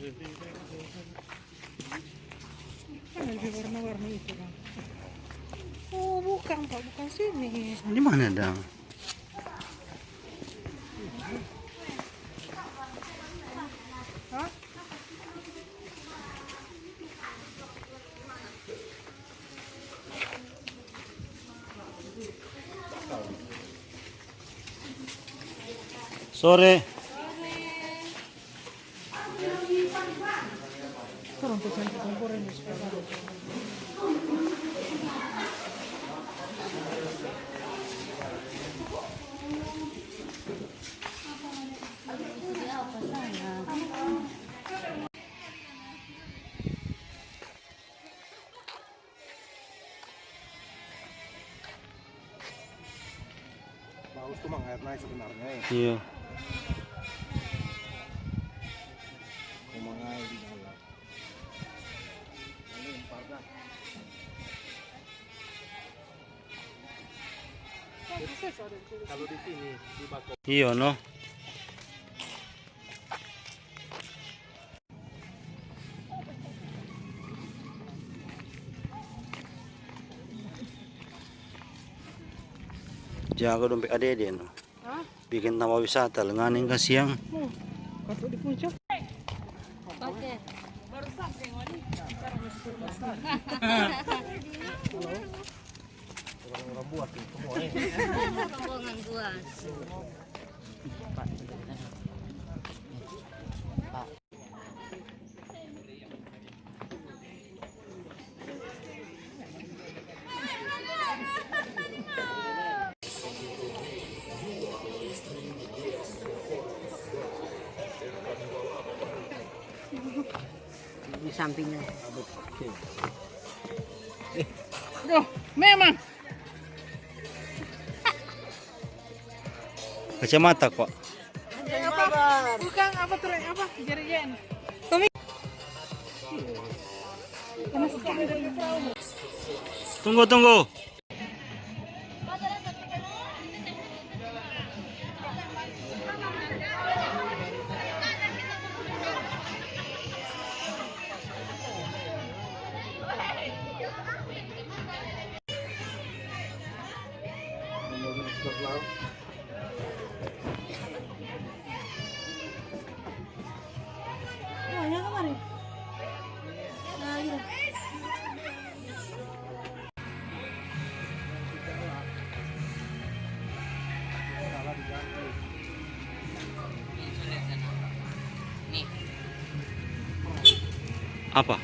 Kan lebih warna-warni itu bang. Oh bukan Pak, bukan sini. Di mana dang? Hah? Sore. Kurang pesan kompor ini sekarang. Bagus tuh mang air naik sebenarnya ya. Iya. Kumangai di bawah. Ini emparnya. Kalau di sini di Bako. Iya no. Jago dompet adede no. Hah? Bikin taman wisata lenganin ke siang. Oh, patut di puncak. Oke. Baru sampai wali. Orang buat itu semua ini. Rombongan buas. Di sampingnya. Duh, memang. Kacamata kok. Apa? Bukan apa tuh apa? Jarian. Kami. Tunggu. Semuanya kemarin. Nah, iya. Apa?